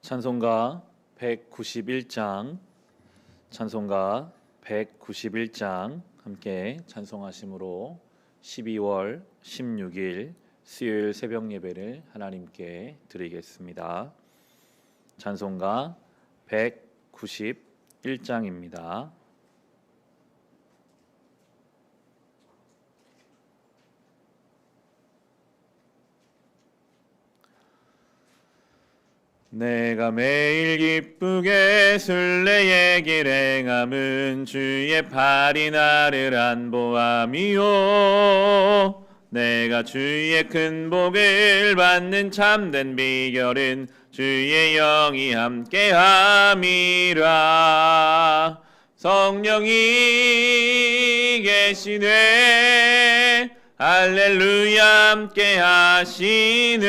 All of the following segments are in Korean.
찬송가 191장, 찬송가 191장 함께 찬송하심으로 12월 16일 수요일 새벽 예배를 하나님께 드리겠습니다. 찬송가 191장입니다. 내가 매일 기쁘게 순례의 길 행함은 주의 팔이 나를 안보함이요. 내가 주의 큰 복을 받는 참된 비결은 주의 영이 함께함이라. 성령이 계시네, 할렐루야 함께하시네.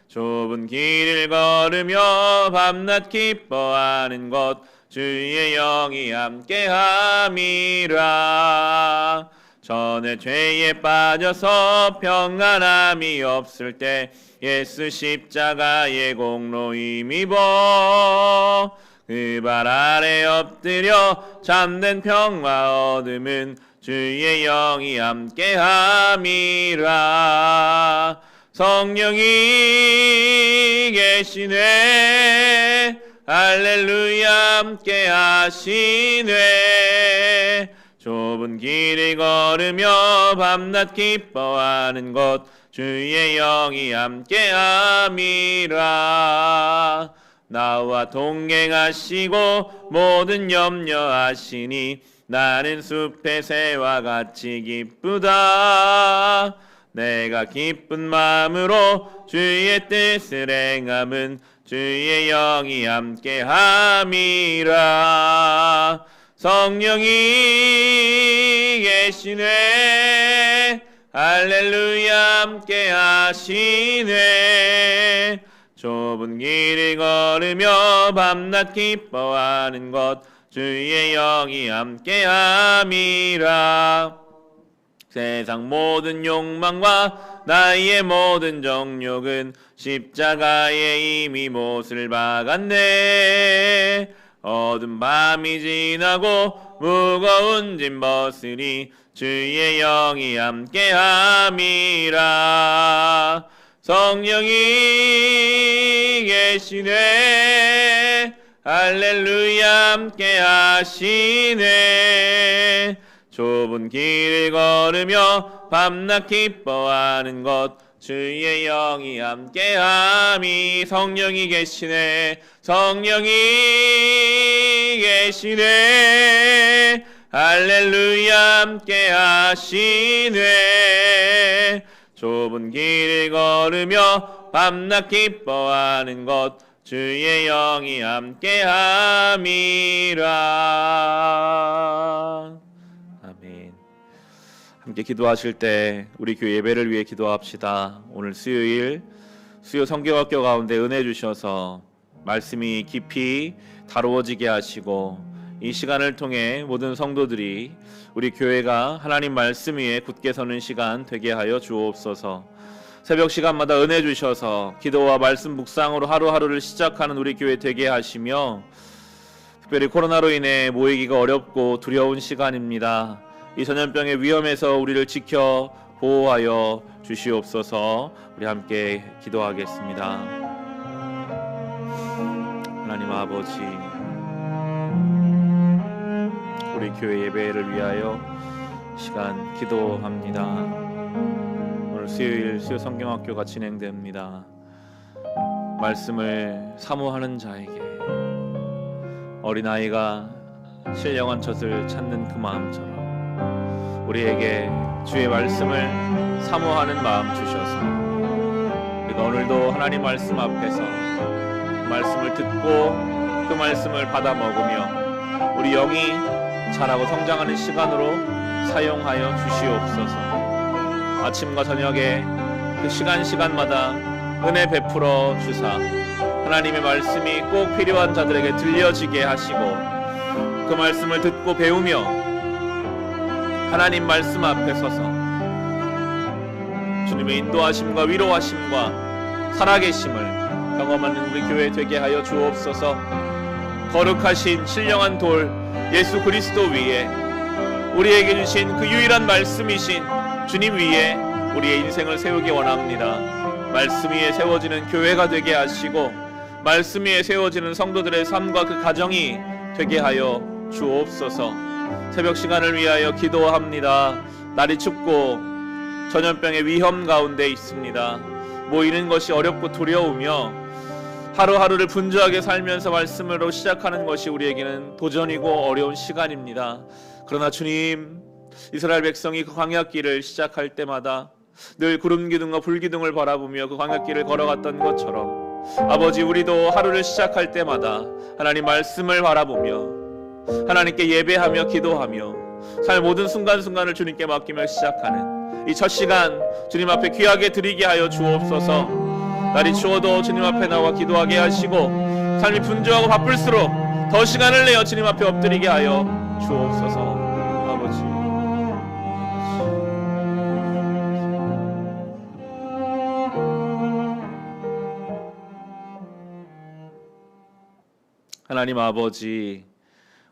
좁은 길을 걸으며 밤낮 기뻐하는 것 주의 영이 함께함이라. 전에 죄에 빠져서 평안함이 없을 때 예수 십자가의 공로 힘입어 그 발 아래 엎드려 참된 평화 얻음은 주의 영이 함께함이라. 성령이 계시네, 할렐루야 함께하시네. 좁은 길을 걸으며 밤낮 기뻐하는 것 주의 영이 함께함이라. 나와 동행하시고 모든 염려하시니 나는 숲의 새와 같이 기쁘다. 내가 기쁜 마음으로 주의 뜻을 행함은 주의 영이 함께함이라. 성령이 계시네, 할렐루야 함께하시네. 좁은 길을 걸으며 밤낮 기뻐하는 것 주의 영이 함께함이라. 세상 모든 욕망과 나의 모든 정욕은 십자가에 이미 못을 박았네. 어두운 밤이 지나고 무거운 짐 벗으니 주의 영이 함께함이라. 성령이 계시네, 할렐루야 함께하시네. 좁은 길을 걸으며 밤낮 기뻐하는 것 주의 영이 함께함이. 성령이 계시네, 성령이 계시네, 할렐루야 함께하시네. 좁은 길을 걸으며 밤낮 기뻐하는 것 주의 영이 함께함이라. 함께 기도하실 때 우리 교회 예배를 위해 기도합시다. 오늘 수요일 수요 성경학교 가운데 은혜 주셔서 말씀이 깊이 다루어지게 하시고 이 시간을 통해 모든 성도들이 우리 교회가 하나님 말씀 위에 굳게 서는 시간 되게 하여 주옵소서. 새벽 시간마다 은혜 주셔서 기도와 말씀 묵상으로 하루하루를 시작하는 우리 교회 되게 하시며, 특별히 코로나로 인해 모이기가 어렵고 두려운 시간입니다. 이 전염병의 위험에서 우리를 지켜 보호하여 주시옵소서. 우리 함께 기도하겠습니다. 하나님 아버지, 우리 교회 예배를 위하여 시간 기도합니다. 오늘 수요일 수요 성경학교가 진행됩니다. 말씀을 사모하는 자에게 어린아이가 신령한 젖을 찾는 그 마음처럼 우리에게 주의 말씀을 사모하는 마음 주셔서 우리가 오늘도 하나님 말씀 앞에서 말씀을 듣고 그 말씀을 받아 먹으며 우리 영이 자라고 성장하는 시간으로 사용하여 주시옵소서. 아침과 저녁에 그 시간마다 은혜 베풀어 주사 하나님의 말씀이 꼭 필요한 자들에게 들려지게 하시고 그 말씀을 듣고 배우며 하나님 말씀 앞에 서서 주님의 인도하심과 위로하심과 살아계심을 경험하는 우리 교회 되게 하여 주옵소서. 거룩하신 신령한 돌 예수 그리스도 위에 우리에게 주신 그 유일한 말씀이신 주님 위에 우리의 인생을 세우기 원합니다. 말씀 위에 세워지는 교회가 되게 하시고 말씀 위에 세워지는 성도들의 삶과 그 가정이 되게 하여 주옵소서. 새벽 시간을 위하여 기도합니다. 날이 춥고 전염병의 위험 가운데 있습니다. 모이는 것이 어렵고 두려우며 하루하루를 분주하게 살면서 말씀으로 시작하는 것이 우리에게는 도전이고 어려운 시간입니다. 그러나 주님, 이스라엘 백성이 그 광야길을 시작할 때마다 늘 구름 기둥과 불 기둥을 바라보며 그 광야길을 걸어갔던 것처럼 아버지, 우리도 하루를 시작할 때마다 하나님 말씀을 바라보며 하나님께 예배하며 기도하며 삶 모든 순간순간을 주님께 맡기며 시작하는 이 첫 시간 주님 앞에 귀하게 드리게 하여 주옵소서. 날이 추워도 주님 앞에 나와 기도하게 하시고 삶이 분주하고 바쁠수록 더 시간을 내어 주님 앞에 엎드리게 하여 주옵소서. 아버지, 하나님 아버지,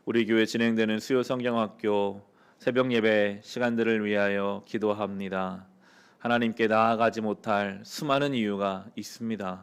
우리 교회 진행되는 수요 성경학교 새벽 예배 시간들을 위하여 기도합니다. 하나님께 나아가지 못할 수많은 이유가 있습니다.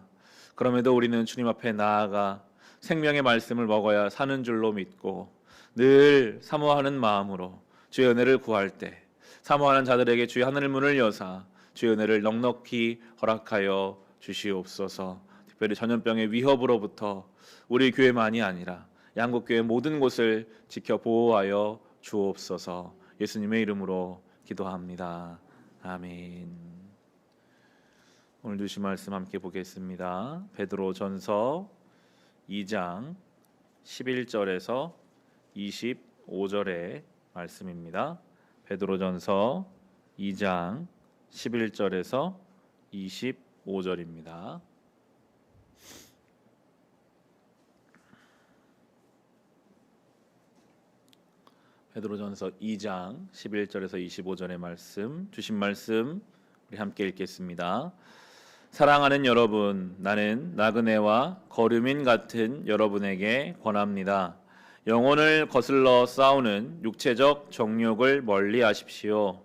그럼에도 우리는 주님 앞에 나아가 생명의 말씀을 먹어야 사는 줄로 믿고 늘 사모하는 마음으로 주의 은혜를 구할 때 사모하는 자들에게 주의 하늘 문을 여사 주의 은혜를 넉넉히 허락하여 주시옵소서. 특별히 전염병의 위협으로부터 우리 교회만이 아니라 양국교회 모든 곳을 지켜 보호하여 주옵소서. 예수님의 이름으로 기도합니다. 아멘. 오늘 주신 말씀 함께 보겠습니다. 베드로전서 2장 11절에서 25절의 말씀입니다. 베드로전서 2장 11절에서 25절입니다. 베드로전서 2장 11절에서 25절의 말씀, 주신 말씀 우리 함께 읽겠습니다. 사랑하는 여러분, 나는 나그네와 거류민 같은 여러분에게 권합니다. 영혼을 거슬러 싸우는 육체적 정욕을 멀리 하십시오.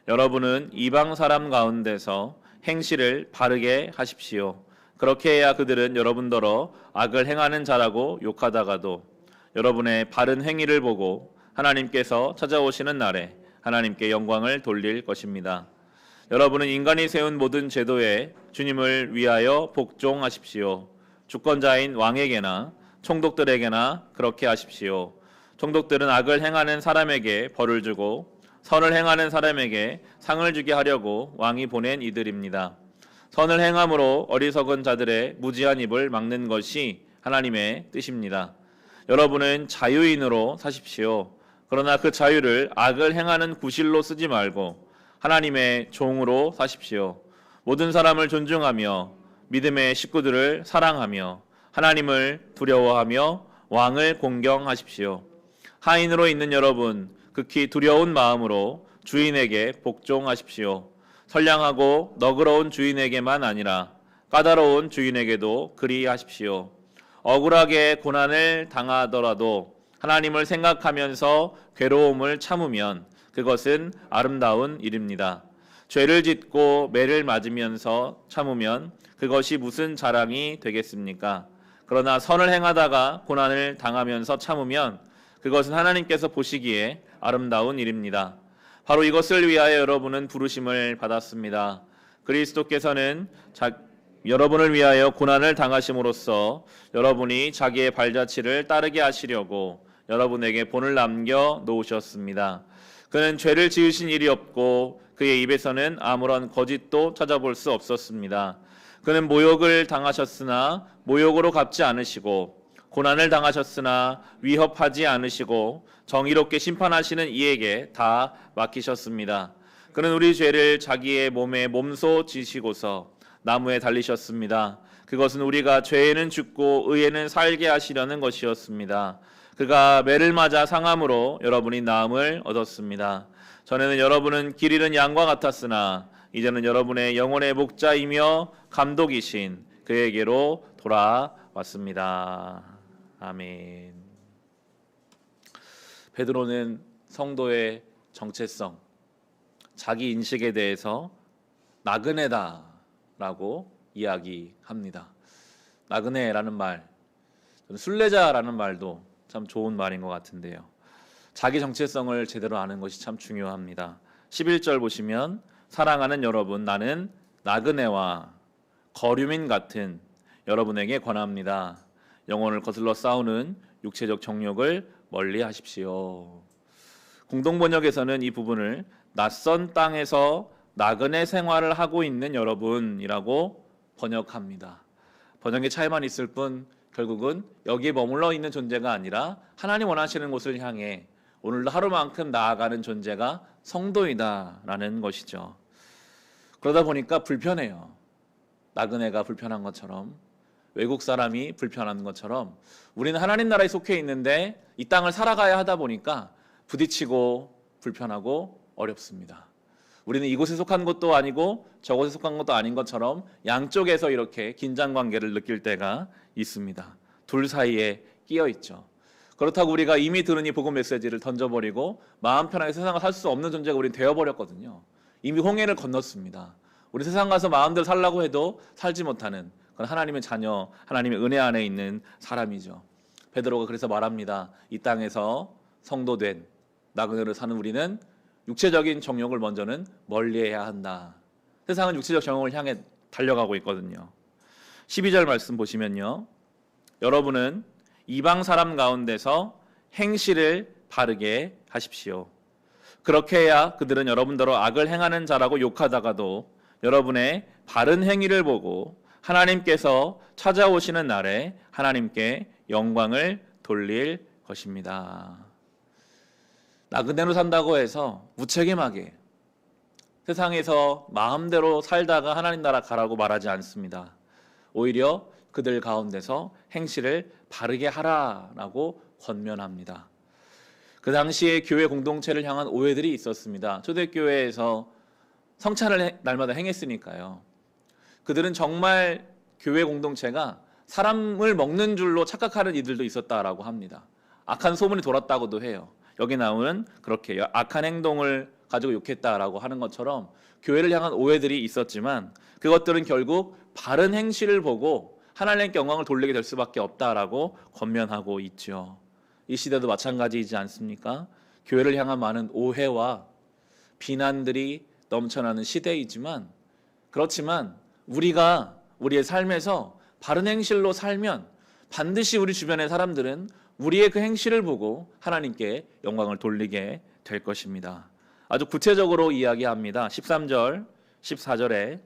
여러분은 이방 사람 가운데서 행실을 바르게 하십시오. 그렇게 해야 그들은 여러분더러 악을 행하는 자라고 욕하다가도 여러분의 바른 행위를 보고 하나님께서 찾아오시는 날에 하나님께 영광을 돌릴 것입니다. 여러분은 인간이 세운 모든 제도에 주님을 위하여 복종하십시오. 주권자인 왕에게나 총독들에게나 그렇게 하십시오. 총독들은 악을 행하는 사람에게 벌을 주고 선을 행하는 사람에게 상을 주게 하려고 왕이 보낸 이들입니다. 선을 행함으로 어리석은 자들의 무지한 입을 막는 것이 하나님의 뜻입니다. 여러분은 자유인으로 사십시오. 그러나 그 자유를 악을 행하는 구실로 쓰지 말고 하나님의 종으로 사십시오. 모든 사람을 존중하며 믿음의 식구들을 사랑하며 하나님을 두려워하며 왕을 공경하십시오. 하인으로 있는 여러분, 극히 두려운 마음으로 주인에게 복종하십시오. 선량하고 너그러운 주인에게만 아니라 까다로운 주인에게도 그리 하십시오. 억울하게 고난을 당하더라도 하나님을 생각하면서 괴로움을 참으면 그것은 아름다운 일입니다. 죄를 짓고 매를 맞으면서 참으면 그것이 무슨 자랑이 되겠습니까? 그러나 선을 행하다가 고난을 당하면서 참으면 그것은 하나님께서 보시기에 아름다운 일입니다. 바로 이것을 위하여 여러분은 부르심을 받았습니다. 그리스도께서는 여러분을 위하여 고난을 당하심으로써 여러분이 자기의 발자취를 따르게 하시려고 여러분에게 본을 남겨 놓으셨습니다. 그는 죄를 지으신 일이 없고 그의 입에서는 아무런 거짓도 찾아볼 수 없었습니다. 그는 모욕을 당하셨으나 모욕으로 갚지 않으시고 고난을 당하셨으나 위협하지 않으시고 정의롭게 심판하시는 이에게 다 맡기셨습니다. 그는 우리 죄를 자기의 몸에 몸소 지시고서 나무에 달리셨습니다. 그것은 우리가 죄에는 죽고 의에는 살게 하시려는 것이었습니다. 그가 매를 맞아 상함으로 여러분이 나음을 얻었습니다. 전에는 여러분은 길 잃은 양과 같았으나 이제는 여러분의 영혼의 목자이며 감독이신 그에게로 돌아왔습니다. 아멘. 베드로는 성도의 정체성, 자기 인식에 대해서 나그네다라고 이야기합니다. 나그네라는 말, 순례자라는 말도 참 좋은 말인 것 같은데요. 자기 정체성을 제대로 아는 것이 참 중요합니다. 11절 보시면 사랑하는 여러분, 나는 나그네와 거류민 같은 여러분에게 권합니다. 영혼을 거슬러 싸우는 육체적 정욕을 멀리 하십시오. 공동번역에서는 이 부분을 낯선 땅에서 나그네 생활을 하고 있는 여러분이라고 번역합니다. 번역의 차이만 있을 뿐 결국은 여기에 머물러 있는 존재가 아니라 하나님 원하시는 곳을 향해 오늘도 하루만큼 나아가는 존재가 성도이다라는 것이죠. 그러다 보니까 불편해요. 나그네가 불편한 것처럼, 외국 사람이 불편한 것처럼 우리는 하나님 나라에 속해 있는데 이 땅을 살아가야 하다 보니까 부딪히고 불편하고 어렵습니다. 우리는 이곳에 속한 것도 아니고 저곳에 속한 것도 아닌 것처럼 양쪽에서 이렇게 긴장 관계를 느낄 때가 있습니다. 둘 사이에 끼어 있죠. 그렇다고 우리가 이미 들은 이 복음 메시지를 던져버리고 마음 편하게 세상을 살 수 없는 존재가 우리는 되어버렸거든요. 이미 홍해를 건넜습니다. 우리 세상 가서 마음대로 살라고 해도 살지 못하는 그건 하나님의 자녀, 하나님의 은혜 안에 있는 사람이죠. 베드로가 그래서 말합니다. 이 땅에서 성도된 나그네로 사는 우리는 육체적인 정욕을 먼저는 멀리해야 한다. 세상은 육체적 정욕을 향해 달려가고 있거든요. 12절 말씀 보시면요. 여러분은 이방 사람 가운데서 행실을 바르게 하십시오. 그렇게 해야 그들은 여러분더러 악을 행하는 자라고 욕하다가도 여러분의 바른 행위를 보고 하나님께서 찾아오시는 날에 하나님께 영광을 돌릴 것입니다. 나그네로 산다고 해서 무책임하게 세상에서 마음대로 살다가 하나님 나라 가라고 말하지 않습니다. 오히려 그들 가운데서 행실을 바르게 하라라고 권면합니다. 그 당시에 교회 공동체를 향한 오해들이 있었습니다. 초대교회에서 성찬을 날마다 행했으니까요. 그들은 정말 교회 공동체가 사람을 먹는 줄로 착각하는 이들도 있었다라고 합니다. 악한 소문이 돌았다고도 해요. 여기 나오는 그렇게 악한 행동을 가지고 욕했다라고 하는 것처럼 교회를 향한 오해들이 있었지만 그것들은 결국 바른 행실을 보고 하나님께 영광을 돌리게 될 수밖에 없다라고 권면하고 있죠. 이 시대도 마찬가지이지 않습니까? 교회를 향한 많은 오해와 비난들이 넘쳐나는 시대이지만 그렇지만 우리가 우리의 삶에서 바른 행실로 살면 반드시 우리 주변의 사람들은 우리의 그 행실을 보고 하나님께 영광을 돌리게 될 것입니다. 아주 구체적으로 이야기합니다. 13절, 14절에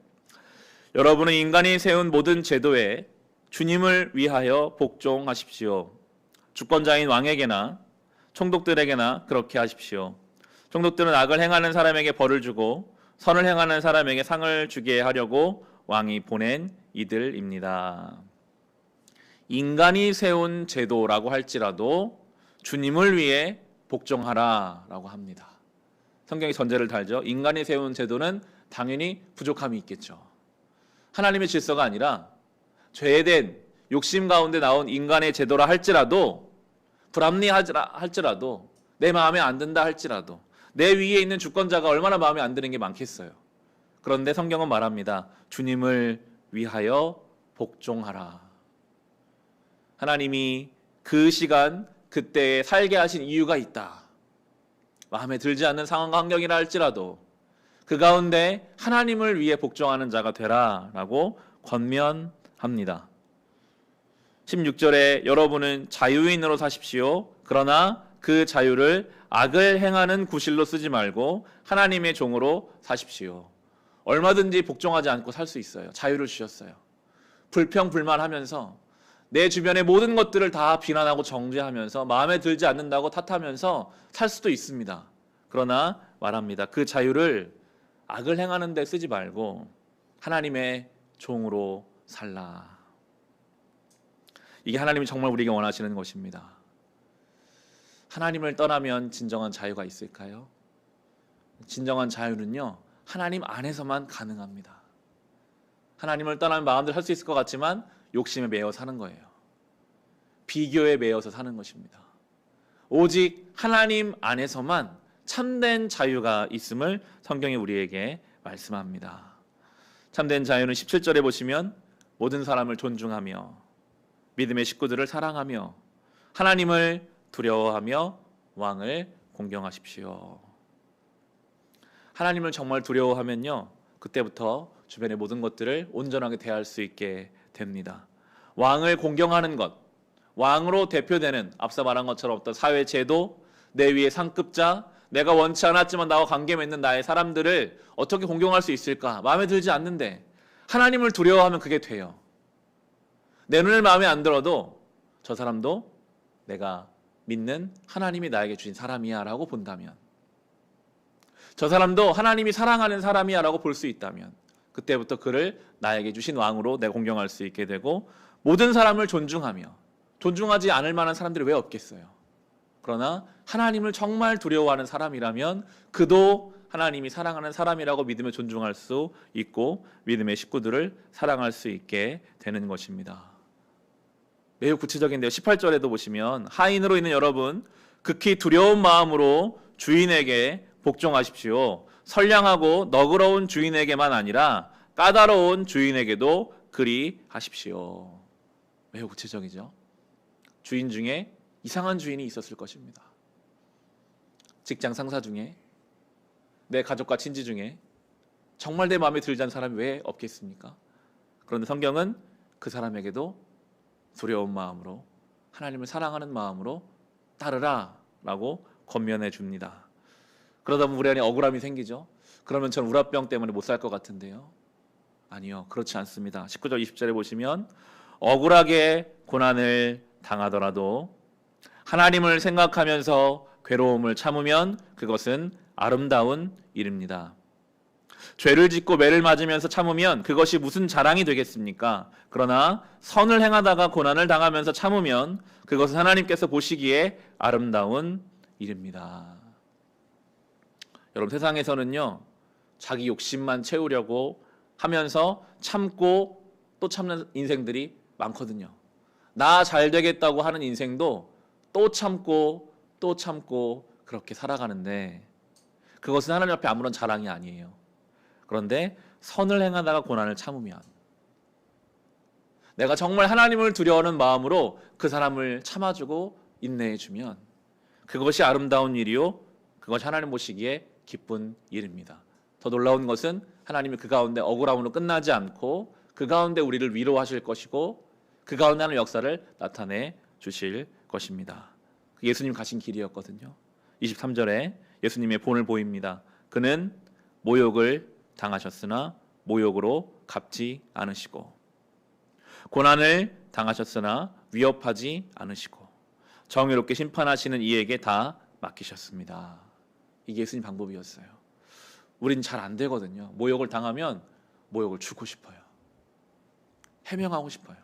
여러분은 인간이 세운 모든 제도에 주님을 위하여 복종하십시오. 주권자인 왕에게나 총독들에게나 그렇게 하십시오. 총독들은 악을 행하는 사람에게 벌을 주고 선을 행하는 사람에게 상을 주게 하려고 왕이 보낸 이들입니다. 인간이 세운 제도라고 할지라도 주님을 위해 복종하라라고 합니다. 성경이 전제를 달죠. 인간이 세운 제도는 당연히 부족함이 있겠죠. 하나님의 질서가 아니라 죄된 욕심 가운데 나온 인간의 제도라 할지라도 불합리할지라도 내 마음에 안 든다 할지라도 내 위에 있는 주권자가 얼마나 마음에 안 드는 게 많겠어요. 그런데 성경은 말합니다. 주님을 위하여 복종하라. 하나님이 그 시간 그때에 살게 하신 이유가 있다. 마음에 들지 않는 상황과 환경이라 할지라도 그 가운데 하나님을 위해 복종하는 자가 되라라고 권면합니다. 16절에 여러분은 자유인으로 사십시오. 그러나 그 자유를 악을 행하는 구실로 쓰지 말고 하나님의 종으로 사십시오. 얼마든지 복종하지 않고 살 수 있어요. 자유를 주셨어요. 불평불만하면서 내 주변의 모든 것들을 다 비난하고 정죄하면서 마음에 들지 않는다고 탓하면서 살 수도 있습니다. 그러나 말합니다. 그 자유를 악을 행하는 데 쓰지 말고 하나님의 종으로 살라. 이게 하나님이 정말 우리에게 원하시는 것입니다. 하나님을 떠나면 진정한 자유가 있을까요? 진정한 자유는요, 하나님 안에서만 가능합니다. 하나님을 떠나면 마음대로 할 수 있을 것 같지만 욕심에 매여 사는 거예요. 비교에 매여서 사는 것입니다. 오직 하나님 안에서만 참된 자유가 있음을 성경이 우리에게 말씀합니다. 참된 자유는 17절에 보시면 모든 사람을 존중하며 믿음의 식구들을 사랑하며 하나님을 두려워하며 왕을 공경하십시오. 하나님을 정말 두려워하면요, 그때부터 주변의 모든 것들을 온전하게 대할 수 있게 됩니다. 왕을 공경하는 것, 왕으로 대표되는 앞서 말한 것처럼 어떤 사회 제도, 내 위에 상급자, 내가 원치 않았지만 나와 관계 맺는 나의 사람들을 어떻게 공경할 수 있을까? 마음에 들지 않는데 하나님을 두려워하면 그게 돼요. 내 눈에 마음에 안 들어도 저 사람도 내가 믿는 하나님이 나에게 주신 사람이야 라고 본다면, 저 사람도 하나님이 사랑하는 사람이야 라고 볼 수 있다면 그때부터 그를 나에게 주신 왕으로 내가 공경할 수 있게 되고, 모든 사람을 존중하며, 존중하지 않을 만한 사람들이 왜 없겠어요. 그러나 하나님을 정말 두려워하는 사람이라면 그도 하나님이 사랑하는 사람이라고 믿으며 존중할 수 있고 믿음의 식구들을 사랑할 수 있게 되는 것입니다. 매우 구체적인데요. 18절에도 보시면 하인으로 있는 여러분 극히 두려운 마음으로 주인에게 복종하십시오. 선량하고 너그러운 주인에게만 아니라 까다로운 주인에게도 그리 하십시오. 매우 구체적이죠. 주인 중에 이상한 주인이 있었을 것입니다. 직장 상사 중에, 내 가족과 친지 중에 정말 내 마음에 들지 않는 사람이 왜 없겠습니까? 그런데 성경은 그 사람에게도 두려운 마음으로, 하나님을 사랑하는 마음으로 따르라 라고 권면해 줍니다. 그러다 보면 우리 안에 억울함이 생기죠. 그러면 전 우라병 때문에 못 살 것 같은데요. 아니요, 그렇지 않습니다. 19절 20절에 보시면 억울하게 고난을 당하더라도 하나님을 생각하면서 괴로움을 참으면 그것은 아름다운 일입니다. 죄를 짓고 매를 맞으면서 참으면 그것이 무슨 자랑이 되겠습니까? 그러나 선을 행하다가 고난을 당하면서 참으면 그것은 하나님께서 보시기에 아름다운 일입니다. 여러분, 세상에서는요, 자기 욕심만 채우려고 하면서 참고 또 참는 인생들이 많거든요. 나 잘 되겠다고 하는 인생도 또 참고 또 참고 그렇게 살아가는데 그것은 하나님 앞에 아무런 자랑이 아니에요. 그런데 선을 행하다가 고난을 참으면, 내가 정말 하나님을 두려워하는 마음으로 그 사람을 참아주고 인내해주면 그것이 아름다운 일이요, 그것이 하나님 보시기에 기쁜 일입니다. 더 놀라운 것은 하나님이 그 가운데 억울함으로 끝나지 않고 그 가운데 우리를 위로하실 것이고 그 가운데 하는 역사를 나타내 주실 것입니다. 예수님 가신 길이었거든요. 23절에 예수님의 본을 보입니다. 그는 모욕을 당하셨으나 모욕으로 갚지 않으시고, 고난을 당하셨으나 위협하지 않으시고, 정의롭게 심판하시는 이에게 다 맡기셨습니다. 이게 예수님 방법이었어요. 우린 잘 안 되거든요. 모욕을 당하면 모욕을 주고 싶어요. 해명하고 싶어요.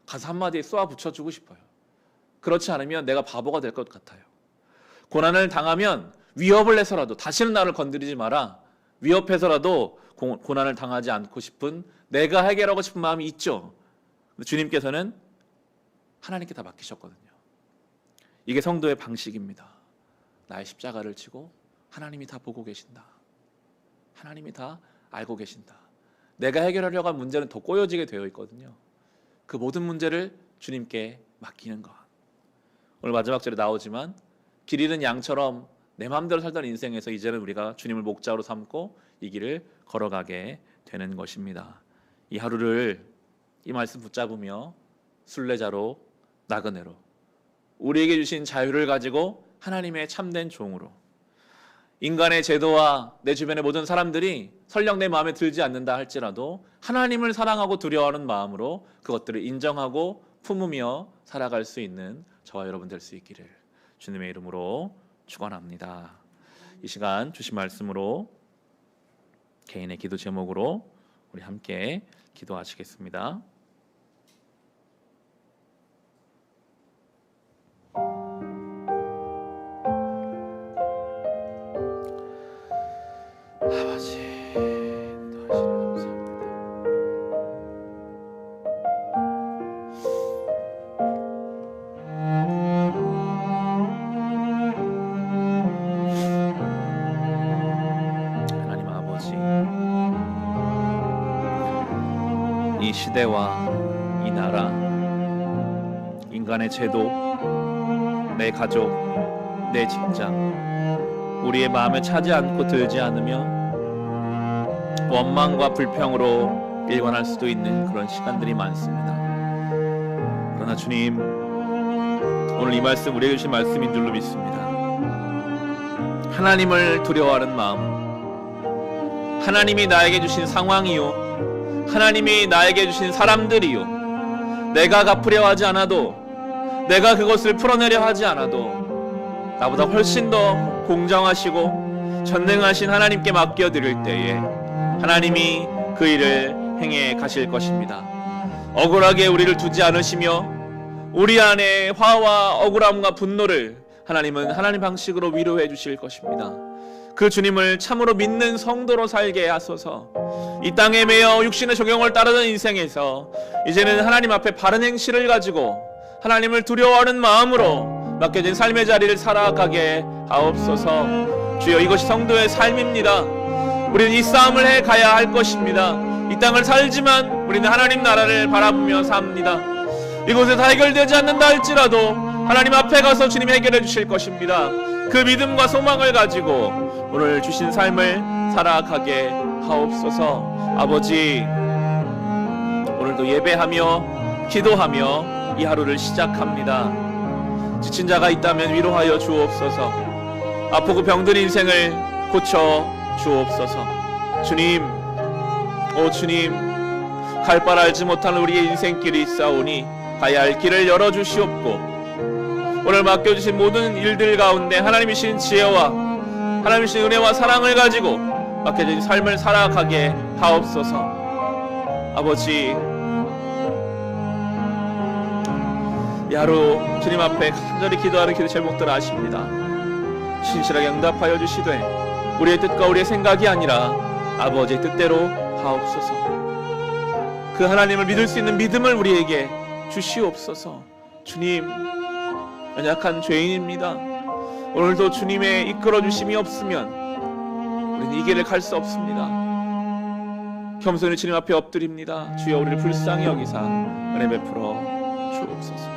가서 한마디에 쏘아 붙여주고 싶어요. 그렇지 않으면 내가 바보가 될 것 같아요. 고난을 당하면 위협을 해서라도 다시는 나를 건드리지 마라, 위협해서라도 고난을 당하지 않고 싶은, 내가 해결하고 싶은 마음이 있죠. 주님께서는 하나님께 다 맡기셨거든요. 이게 성도의 방식입니다. 나의 십자가를 지고 하나님이 다 보고 계신다. 하나님이 다 알고 계신다. 내가 해결하려고 한 문제는 더 꼬여지게 되어 있거든요. 그 모든 문제를 주님께 맡기는 것. 오늘 마지막 절에 나오지만 길 잃은 양처럼 내 마음대로 살던 인생에서 이제는 우리가 주님을 목자로 삼고 이 길을 걸어가게 되는 것입니다. 이 하루를 이 말씀 붙잡으며 순례자로, 나그네로, 우리에게 주신 자유를 가지고 하나님의 참된 종으로, 인간의 제도와 내 주변의 모든 사람들이 설령 내 마음에 들지 않는다 할지라도 하나님을 사랑하고 두려워하는 마음으로 그것들을 인정하고 품으며 살아갈 수 있는 저와 여러분 될 수 있기를 주님의 이름으로 축원합니다. 이 시간 주신 말씀으로 개인의 기도 제목으로 우리 함께 기도하시겠습니다. 아버지, 인도하시니 감사합니다. 시대와 이 나라, 인간의 제도, 내 가족, 내 직장, 우리의 마음에 차지 않고 들지 않으며 원망과 불평으로 일관할 수도 있는 그런 시간들이 많습니다. 그러나 주님, 오늘 이 말씀 우리에게 주신 말씀인 줄로 믿습니다. 하나님을 두려워하는 마음, 하나님이 나에게 주신 상황이요, 하나님이 나에게 주신 사람들이요, 내가 갚으려 하지 않아도, 내가 그것을 풀어내려 하지 않아도 나보다 훨씬 더 공정하시고 전능하신 하나님께 맡겨드릴 때에 하나님이 그 일을 행해 가실 것입니다. 억울하게 우리를 두지 않으시며 우리 안에 화와 억울함과 분노를 하나님은 하나님 방식으로 위로해 주실 것입니다. 그 주님을 참으로 믿는 성도로 살게 하소서. 이 땅에 매여 육신의 조경을 따르는 인생에서 이제는 하나님 앞에 바른 행실을 가지고 하나님을 두려워하는 마음으로 맡겨진 삶의 자리를 살아가게 하옵소서. 주여, 이것이 성도의 삶입니다. 우리는 이 싸움을 해 가야 할 것입니다. 이 땅을 살지만 우리는 하나님 나라를 바라보며 삽니다. 이곳에서 해결되지 않는다 할지라도 하나님 앞에 가서 주님이 해결해 주실 것입니다. 그 믿음과 소망을 가지고 오늘 주신 삶을 살아가게 하옵소서. 아버지, 오늘도 예배하며 기도하며 이 하루를 시작합니다. 지친 자가 있다면 위로하여 주옵소서. 아프고 병든 인생을 고쳐 주옵소서. 주님, 오 주님, 갈 바를 알지 못하는 우리의 인생길이 있사오니 가야 할 길을 열어주시옵고, 오늘 맡겨주신 모든 일들 가운데 하나님이신 지혜와 하나님이신 은혜와 사랑을 가지고 맡겨진 삶을 살아가게 하옵소서. 아버지, 이 하루 주님 앞에 간절히 기도하는 기도 제목들 아십니다. 신실하게 응답하여 주시되 우리의 뜻과 우리의 생각이 아니라 아버지의 뜻대로 하옵소서. 그 하나님을 믿을 수 있는 믿음을 우리에게 주시옵소서. 주님, 연약한 죄인입니다. 오늘도 주님의 이끌어 주심이 없으면 우리는 이 길을 갈 수 없습니다. 겸손히 주님 앞에 엎드립니다. 주여, 우리를 불쌍히 여기사 은혜 베풀어 주옵소서.